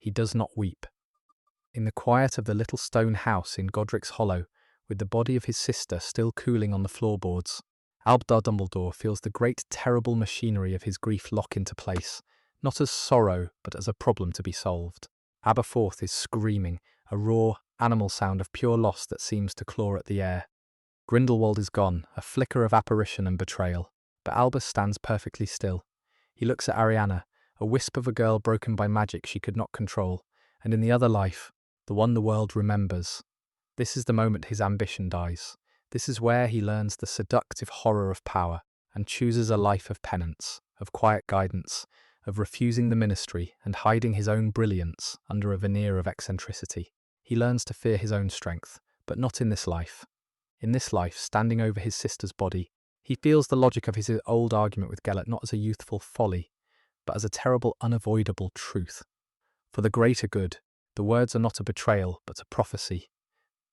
He does not weep. In the quiet of the little stone house in Godric's Hollow, with the body of his sister still cooling on the floorboards, Albus Dumbledore feels the great terrible machinery of his grief lock into place, not as sorrow, but as a problem to be solved. Aberforth is screaming, a raw, animal sound of pure loss that seems to claw at the air. Grindelwald is gone, a flicker of apparition and betrayal, but Albus stands perfectly still. He looks at Ariana, a wisp of a girl broken by magic she could not control, and in the other life, the one the world remembers. This is the moment his ambition dies. This is where he learns the seductive horror of power and chooses a life of penance, of quiet guidance, of refusing the ministry and hiding his own brilliance under a veneer of eccentricity. He learns to fear his own strength, but not in this life. In this life, standing over his sister's body, he feels the logic of his old argument with Gellert not as a youthful folly, but as a terrible, unavoidable truth. For the greater good, the words are not a betrayal, but a prophecy.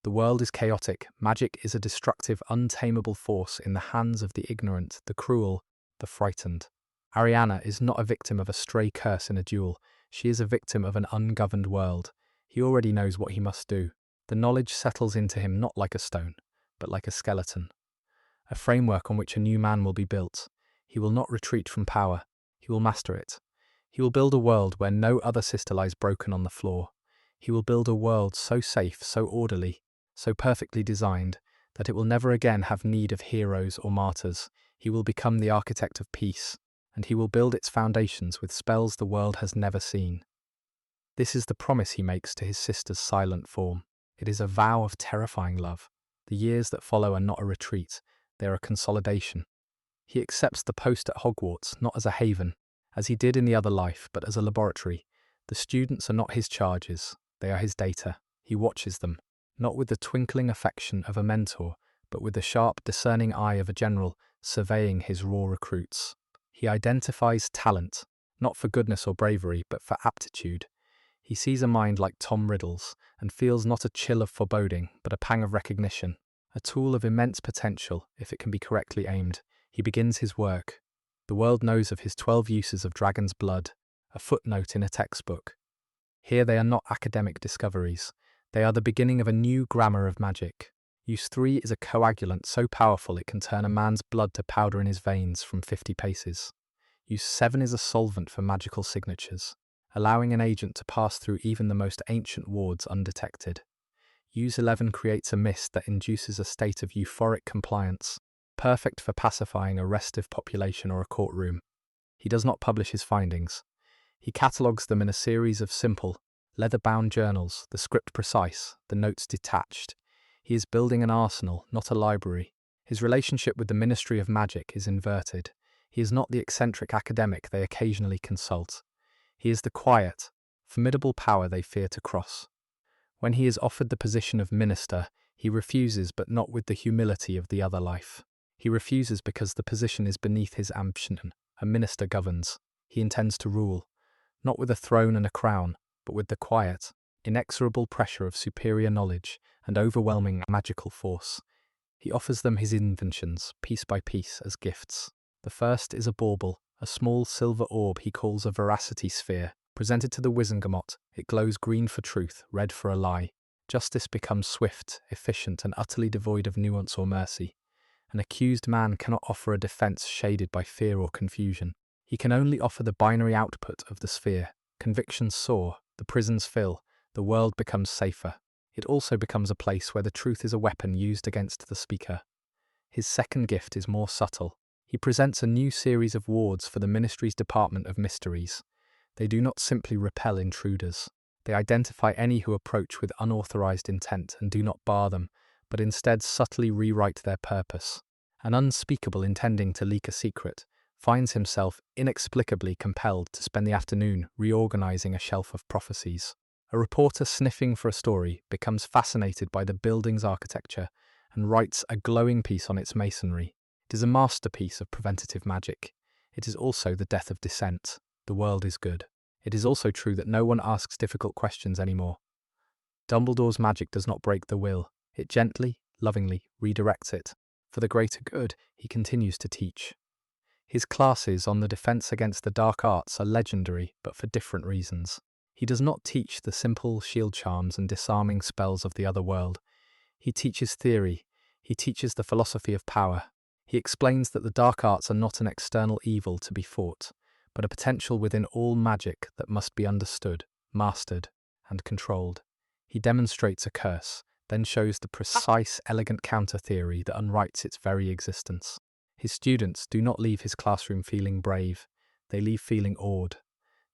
The world is chaotic, magic is a destructive, untamable force in the hands of the ignorant, the cruel, the frightened. Ariana is not a victim of a stray curse in a duel, she is a victim of an ungoverned world. He already knows what he must do. The knowledge settles into him not like a stone, but like a skeleton. A framework on which a new man will be built. He will not retreat from power, he will master it. He will build a world where no other sister lies broken on the floor. He will build a world so safe, so orderly, so perfectly designed, that it will never again have need of heroes or martyrs. He will become the architect of peace, and he will build its foundations with spells the world has never seen. This is the promise he makes to his sister's silent form. It is a vow of terrifying love. The years that follow are not a retreat, they are a consolidation. He accepts the post at Hogwarts not as a haven, as he did in the other life, but as a laboratory. The students are not his charges, they are his data. He watches them, not with the twinkling affection of a mentor, but with the sharp, discerning eye of a general surveying his raw recruits. He identifies talent, not for goodness or bravery, but for aptitude. He sees a mind like Tom Riddle's, and feels not a chill of foreboding, but a pang of recognition. A tool of immense potential, if it can be correctly aimed. He begins his work. The world knows of his 12 uses of dragon's blood, a footnote in a textbook. Here they are not academic discoveries. They are the beginning of a new grammar of magic. Use 3 is a coagulant so powerful it can turn a man's blood to powder in his veins from 50 paces. Use 7 is a solvent for magical signatures, allowing an agent to pass through even the most ancient wards undetected. Use 11 creates a mist that induces a state of euphoric compliance, perfect for pacifying a restive population or a courtroom. He does not publish his findings. He catalogues them in a series of simple, leather-bound journals, the script precise, the notes detached. He is building an arsenal, not a library. His relationship with the Ministry of Magic is inverted. He is not the eccentric academic they occasionally consult. He is the quiet, formidable power they fear to cross. When he is offered the position of minister, he refuses, but not with the humility of the other life. He refuses because the position is beneath his ambition. A minister governs. He intends to rule, not with a throne and a crown, but with the quiet, inexorable pressure of superior knowledge and overwhelming magical force. He offers them his inventions, piece by piece, as gifts. The first is a bauble, a small silver orb he calls a veracity sphere. Presented to the Wizengamot, it glows green for truth, red for a lie. Justice becomes swift, efficient, and utterly devoid of nuance or mercy. An accused man cannot offer a defense shaded by fear or confusion. He can only offer the binary output of the sphere. Convictions soar, the prisons fill, the world becomes safer. It also becomes a place where the truth is a weapon used against the speaker. His second gift is more subtle. He presents a new series of wards for the Ministry's Department of Mysteries. They do not simply repel intruders. They identify any who approach with unauthorized intent and do not bar them, but instead subtly rewrite their purpose. An unspeakable intending to leak a secret finds himself inexplicably compelled to spend the afternoon reorganizing a shelf of prophecies. A reporter sniffing for a story becomes fascinated by the building's architecture and writes a glowing piece on its masonry. It is a masterpiece of preventative magic. It is also the death of dissent. The world is good. It is also true that no one asks difficult questions anymore. Dumbledore's magic does not break the will. It gently, lovingly redirects it. For the greater good, he continues to teach. His classes on the defense against the dark arts are legendary, but for different reasons. He does not teach the simple shield charms and disarming spells of the other world. He teaches theory. He teaches the philosophy of power. He explains that the dark arts are not an external evil to be fought, but a potential within all magic that must be understood, mastered, and controlled. He demonstrates a curse, then shows the precise, elegant counter-theory that unwrites its very existence. His students do not leave his classroom feeling brave. They leave feeling awed.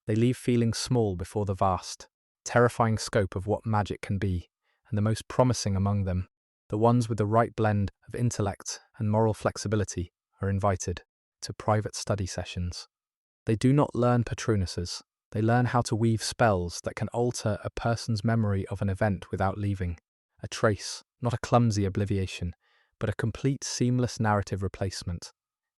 They leave feeling small before the vast, terrifying scope of what magic can be, and the most promising among them, the ones with the right blend of intellect and moral flexibility, are invited to private study sessions. They do not learn Patronuses. They learn how to weave spells that can alter a person's memory of an event without leaving a trace, not a clumsy obliviation, but a complete seamless narrative replacement.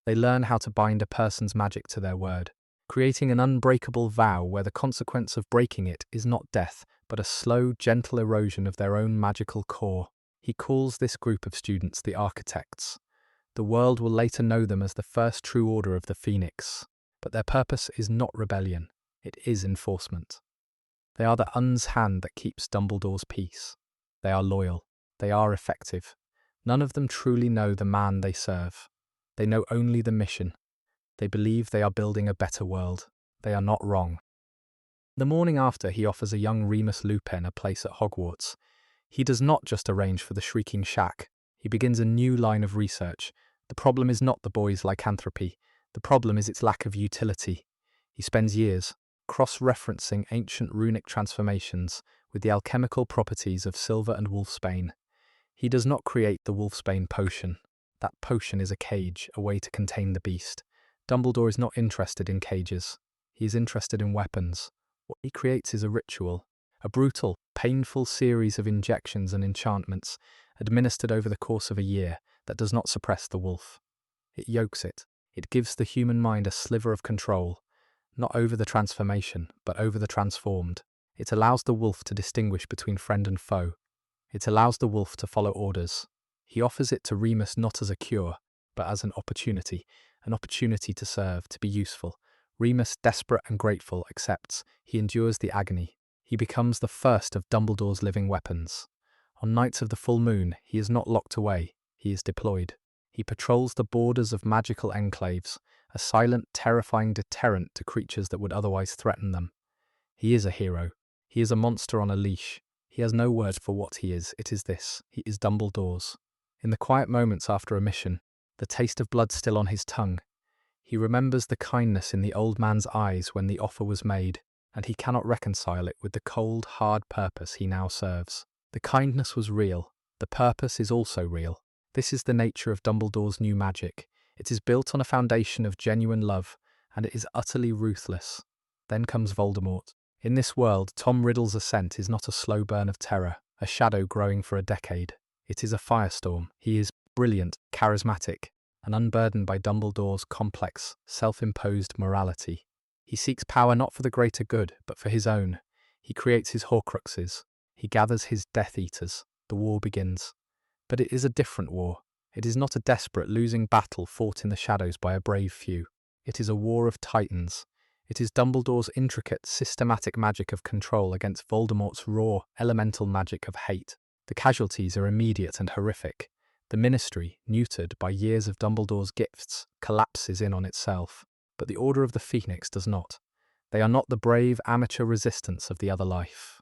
They learn how to bind a person's magic to their word, creating an unbreakable vow where the consequence of breaking it is not death, but a slow, gentle erosion of their own magical core. He calls this group of students the architects. The world will later know them as the first true order of the Phoenix, but their purpose is not rebellion, it is enforcement. They are the Un's hand that keeps Dumbledore's peace. They are loyal. They are effective. None of them truly know the man they serve. They know only the mission. They believe they are building a better world. They are not wrong. The morning after, he offers a young Remus Lupin a place at Hogwarts. He does not just arrange for the Shrieking Shack. He begins a new line of research. The problem is not the boy's lycanthropy. The problem is its lack of utility. He spends years cross-referencing ancient runic transformations with the alchemical properties of silver and wolfsbane. He does not create the wolfsbane potion. That potion is a cage, a way to contain the beast. Dumbledore is not interested in cages. He is interested in weapons. What he creates is a ritual, a brutal, painful series of injections and enchantments administered over the course of a year that does not suppress the wolf. It yokes it. It gives the human mind a sliver of control, not over the transformation, but over the transformed. It allows the wolf to distinguish between friend and foe. It allows the wolf to follow orders. He offers it to Remus not as a cure, but as an opportunity to serve, to be useful. Remus, desperate and grateful, accepts. He endures the agony. He becomes the first of Dumbledore's living weapons. On nights of the full moon, he is not locked away. He is deployed. He patrols the borders of magical enclaves, a silent, terrifying deterrent to creatures that would otherwise threaten them. He is a hero. He is a monster on a leash. He has no word for what he is. It is this. He is Dumbledore's. In the quiet moments after a mission, the taste of blood still on his tongue, he remembers the kindness in the old man's eyes when the offer was made, and he cannot reconcile it with the cold, hard purpose he now serves. The kindness was real. The purpose is also real. This is the nature of Dumbledore's new magic. It is built on a foundation of genuine love, and it is utterly ruthless. Then comes Voldemort. In this world, Tom Riddle's ascent is not a slow burn of terror, a shadow growing for a decade. It is a firestorm. He is brilliant, charismatic, and unburdened by Dumbledore's complex, self-imposed morality. He seeks power not for the greater good, but for his own. He creates his Horcruxes. He gathers his Death Eaters. The war begins. But it is a different war. It is not a desperate, losing battle fought in the shadows by a brave few. It is a war of titans. It is Dumbledore's intricate, systematic magic of control against Voldemort's raw, elemental magic of hate. The casualties are immediate and horrific. The Ministry, neutered by years of Dumbledore's gifts, collapses in on itself. But the Order of the Phoenix does not. They are not the brave, amateur resistance of the other life.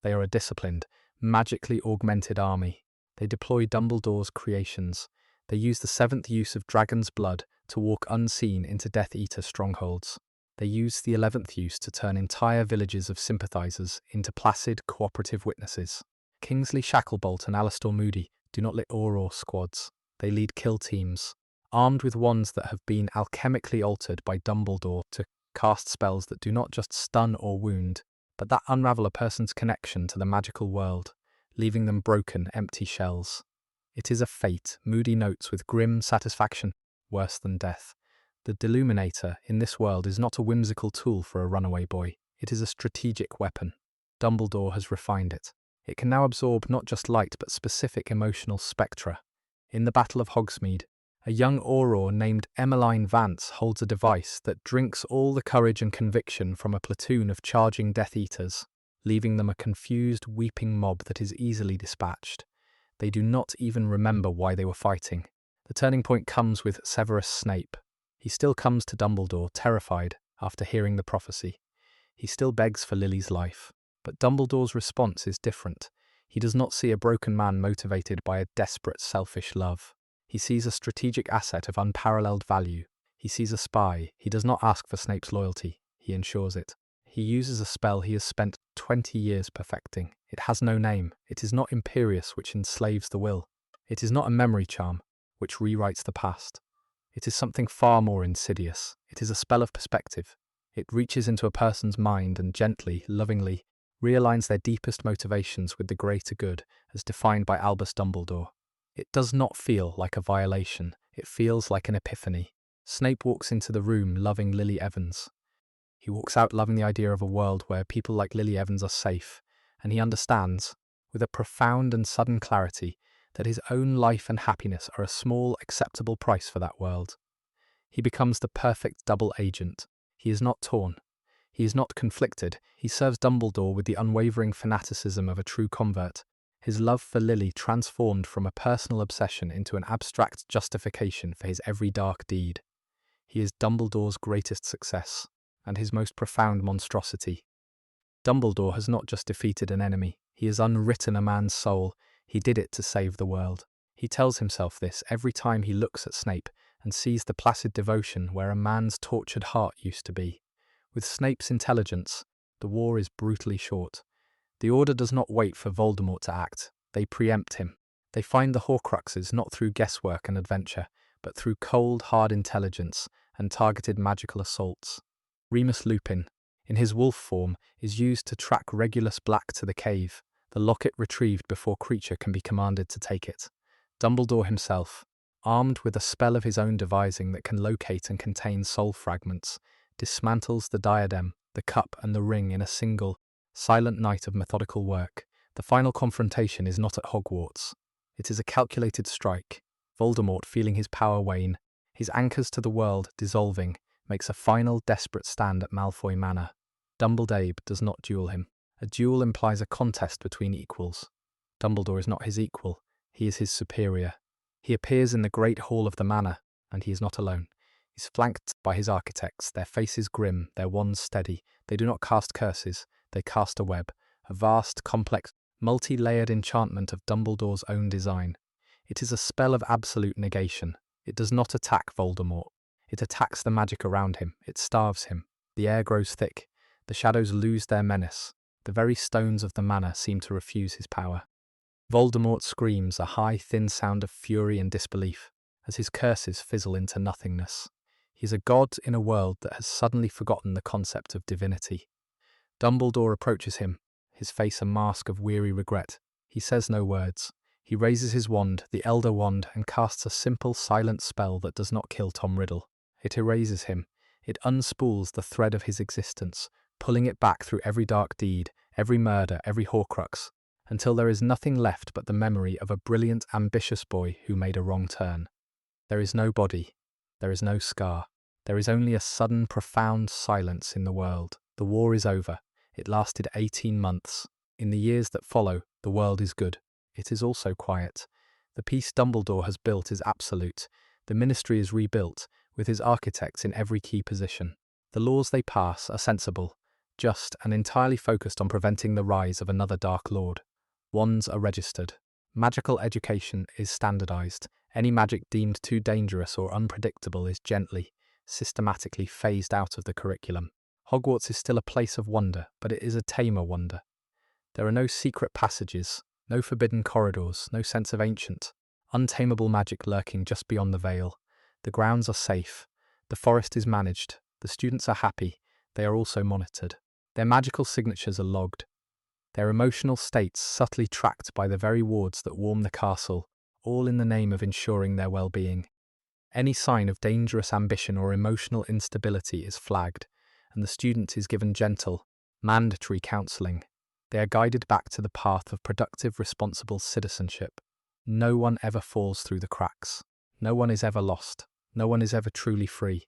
They are a disciplined, magically augmented army. They deploy Dumbledore's creations. They use the seventh use of dragon's blood to walk unseen into Death Eater strongholds. They use the 11th use to turn entire villages of sympathizers into placid, cooperative witnesses. Kingsley Shacklebolt and Alastor Moody do not lead Auror squads. They lead kill teams, armed with wands that have been alchemically altered by Dumbledore to cast spells that do not just stun or wound, but that unravel a person's connection to the magical world, leaving them broken, empty shells. It is a fate, Moody notes with grim satisfaction, worse than death. The Deluminator in this world is not a whimsical tool for a runaway boy. It is a strategic weapon. Dumbledore has refined it. It can now absorb not just light but specific emotional spectra. In the Battle of Hogsmeade, A young auror named Emmeline Vance holds a device that drinks all the courage and conviction from a platoon of charging Death Eaters, leaving them a confused, weeping mob that is easily dispatched. They do not even remember why they were fighting. The turning point comes with Severus Snape. He still comes to Dumbledore, terrified, after hearing the prophecy. He still begs for Lily's life. But Dumbledore's response is different. He does not see a broken man motivated by a desperate, selfish love. He sees a strategic asset of unparalleled value. He sees a spy. He does not ask for Snape's loyalty. He ensures it. He uses a spell he has spent 20 years perfecting. It has no name. It is not imperious, which enslaves the will. It is not a memory charm, which rewrites the past. It is something far more insidious. It is a spell of perspective. It reaches into a person's mind and gently, lovingly, realigns their deepest motivations with the greater good, as defined by Albus Dumbledore. It does not feel like a violation. It feels like an epiphany. Snape walks into the room loving Lily Evans. He walks out loving the idea of a world where people like Lily Evans are safe, and he understands, with a profound and sudden clarity, that his own life and happiness are a small, acceptable price for that world. He becomes the perfect double agent. He is not torn. He is not conflicted. He serves Dumbledore with the unwavering fanaticism of a true convert. His love for Lily transformed from a personal obsession into an abstract justification for his every dark deed. He is Dumbledore's greatest success, and his most profound monstrosity. Dumbledore has not just defeated an enemy, he has unwritten a man's soul. He did it to save the world. He tells himself this every time he looks at Snape and sees the placid devotion where a man's tortured heart used to be. With Snape's intelligence, the war is brutally short. The Order does not wait for Voldemort to act. They preempt him. They find the Horcruxes not through guesswork and adventure, but through cold, hard intelligence and targeted magical assaults. Remus Lupin, in his wolf form, is used to track Regulus Black to the cave, the locket retrieved before Creature can be commanded to take it. Dumbledore himself, armed with a spell of his own devising that can locate and contain soul fragments, dismantles the diadem, the cup, and the ring in a single, silent night of methodical work. The final confrontation is not at Hogwarts. It is a calculated strike. Voldemort, feeling his power wane, his anchors to the world dissolving, makes a final desperate stand at Malfoy Manor. Dumbledore does not duel him. A duel implies a contest between equals. Dumbledore is not his equal, he is his superior. He appears in the great hall of the manor, and he is not alone. He is flanked by his architects, their faces grim, their wands steady. They do not cast curses, they cast a web, a vast, complex, multi-layered enchantment of Dumbledore's own design. It is a spell of absolute negation. It does not attack Voldemort. It attacks the magic around him. It starves him. The air grows thick. The shadows lose their menace. The very stones of the manor seem to refuse his power. Voldemort screams, a high, thin sound of fury and disbelief, as his curses fizzle into nothingness. He is a god in a world that has suddenly forgotten the concept of divinity. Dumbledore approaches him, his face a mask of weary regret. He says no words. He raises his wand, the Elder Wand, and casts a simple, silent spell that does not kill Tom Riddle. It erases him. It unspools the thread of his existence, pulling it back through every dark deed, every murder, every Horcrux, until there is nothing left but the memory of a brilliant, ambitious boy who made a wrong turn. There is no body. There is no scar. There is only a sudden, profound silence in the world. The war is over. It lasted 18 months. In the years that follow, the world is good. It is also quiet. The peace Dumbledore has built is absolute. The Ministry is rebuilt, with his architects in every key position. The laws they pass are sensible, just, and entirely focused on preventing the rise of another Dark Lord. Wands are registered. Magical education is standardized. Any magic deemed too dangerous or unpredictable is gently, systematically phased out of the curriculum. Hogwarts is still a place of wonder, but it is a tamer wonder. There are no secret passages, no forbidden corridors, no sense of ancient, untamable magic lurking just beyond the veil. The grounds are safe. The forest is managed. The students are happy. They are also monitored. Their magical signatures are logged. Their emotional states subtly tracked by the very wards that warm the castle, all in the name of ensuring their well-being. Any sign of dangerous ambition or emotional instability is flagged, and the student is given gentle, mandatory counselling. They are guided back to the path of productive, responsible citizenship. No one ever falls through the cracks. No one is ever lost. No one is ever truly free.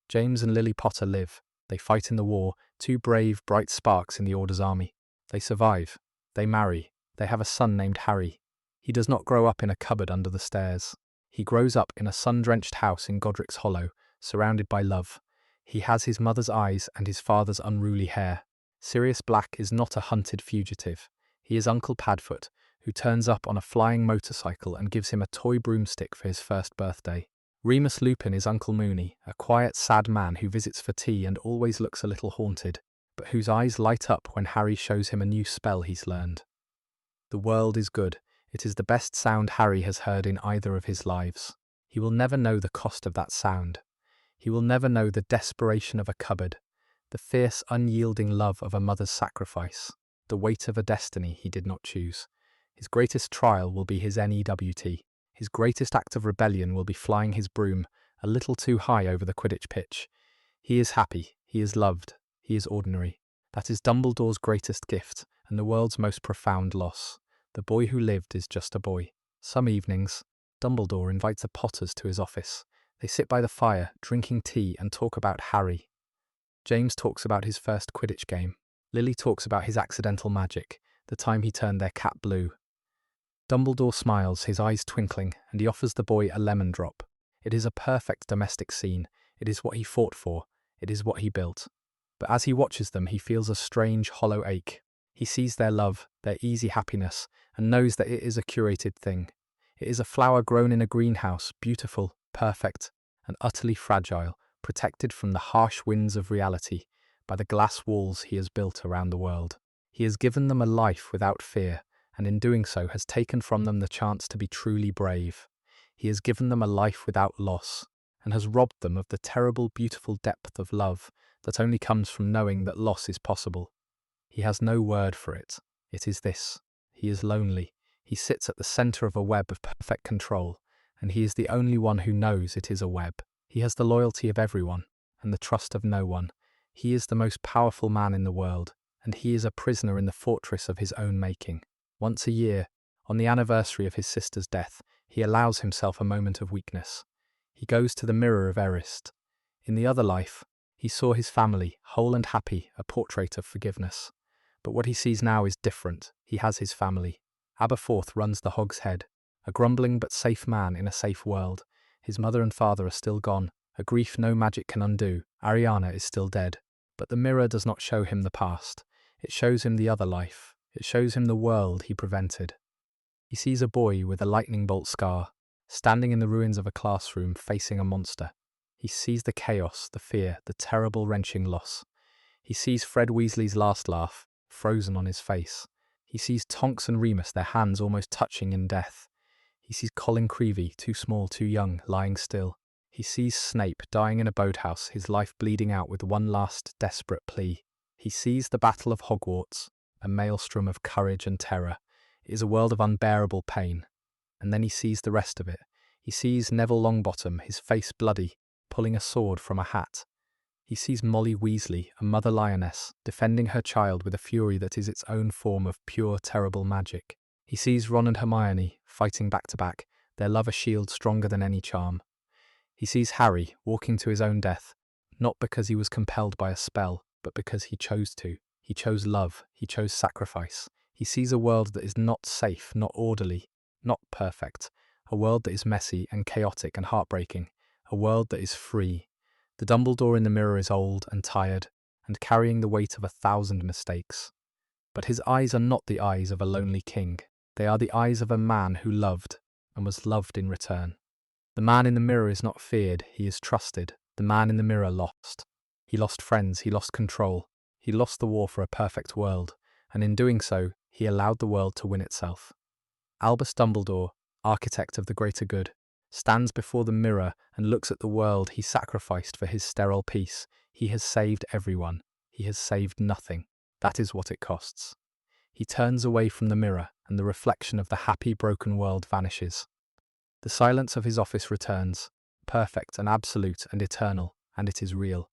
James and Lily Potter live. They fight in the war, two brave, bright sparks in the Order's army. They survive. They marry. They have a son named Harry. He does not grow up in a cupboard under the stairs. He grows up in a sun-drenched house in Godric's Hollow, surrounded by love. He has his mother's eyes and his father's unruly hair. Sirius Black is not a hunted fugitive. He is Uncle Padfoot, who turns up on a flying motorcycle and gives him a toy broomstick for his first birthday. Remus Lupin is Uncle Moony, a quiet, sad man who visits for tea and always looks a little haunted, but whose eyes light up when Harry shows him a new spell he's learned. The world is good. It is the best sound Harry has heard in either of his lives. He will never know the cost of that sound. He will never know the desperation of a cupboard, the fierce, unyielding love of a mother's sacrifice, the weight of a destiny he did not choose. His greatest trial will be his NEWT. His greatest act of rebellion will be flying his broom a little too high over the Quidditch pitch. He is happy, he is loved, he is ordinary. That is Dumbledore's greatest gift, and the world's most profound loss. The boy who lived is just a boy. Some evenings, Dumbledore invites the Potters to his office. They sit by the fire, drinking tea, and talk about Harry. James talks about his first Quidditch game. Lily talks about his accidental magic, the time he turned their cat blue. Dumbledore smiles, his eyes twinkling, and he offers the boy a lemon drop. It is a perfect domestic scene. It is what he fought for. It is what he built. But as he watches them, he feels a strange, hollow ache. He sees their love, their easy happiness, and knows that it is a curated thing. It is a flower grown in a greenhouse, beautiful, perfect, and utterly fragile, protected from the harsh winds of reality by the glass walls he has built around the world. He has given them a life without fear, and in doing so has taken from them the chance to be truly brave. He has given them a life without loss, and has robbed them of the terrible, beautiful depth of love that only comes from knowing that loss is possible. He has no word for it. It is this. He is lonely. He sits at the centre of a web of perfect control, and he is the only one who knows it is a web. He has the loyalty of everyone, and the trust of no one. He is the most powerful man in the world, and he is a prisoner in the fortress of his own making. Once a year, on the anniversary of his sister's death, he allows himself a moment of weakness. He goes to the mirror of Erist. In the other life, he saw his family, whole and happy, a portrait of forgiveness. But what he sees now is different. He has his family. Aberforth runs the Hog's Head, a grumbling but safe man in a safe world. His mother and father are still gone, a grief no magic can undo. Ariana is still dead. But the mirror does not show him the past. It shows him the other life. It shows him the world he prevented. He sees a boy with a lightning bolt scar, standing in the ruins of a classroom facing a monster. He sees the chaos, the fear, the terrible wrenching loss. He sees Fred Weasley's last laugh, frozen on his face. He sees Tonks and Remus, their hands almost touching in death. He sees Colin Creevey, too small, too young, lying still. He sees Snape dying in a boathouse, his life bleeding out with one last desperate plea. He sees the Battle of Hogwarts, a maelstrom of courage and terror. It is a world of unbearable pain. And then he sees the rest of it. He sees Neville Longbottom, his face bloody, pulling a sword from a hat. He sees Molly Weasley, a mother lioness, defending her child with a fury that is its own form of pure, terrible magic. He sees Ron and Hermione, fighting back to back, their love a shield stronger than any charm. He sees Harry, walking to his own death, not because he was compelled by a spell, but because he chose to. He chose love, he chose sacrifice. He sees a world that is not safe, not orderly, not perfect, a world that is messy and chaotic and heartbreaking, a world that is free. The Dumbledore in the mirror is old and tired, and carrying the weight of 1,000 mistakes. But his eyes are not the eyes of a lonely king. They are the eyes of a man who loved, and was loved in return. The man in the mirror is not feared, he is trusted. The man in the mirror lost. He lost friends, he lost control. He lost the war for a perfect world, and in doing so, he allowed the world to win itself. Albus Dumbledore, architect of the greater good, stands before the mirror and looks at the world he sacrificed for his sterile peace. He has saved everyone. He has saved nothing. That is what it costs. He turns away from the mirror, and the reflection of the happy, broken world vanishes. The silence of his office returns, perfect and absolute and eternal, and it is real.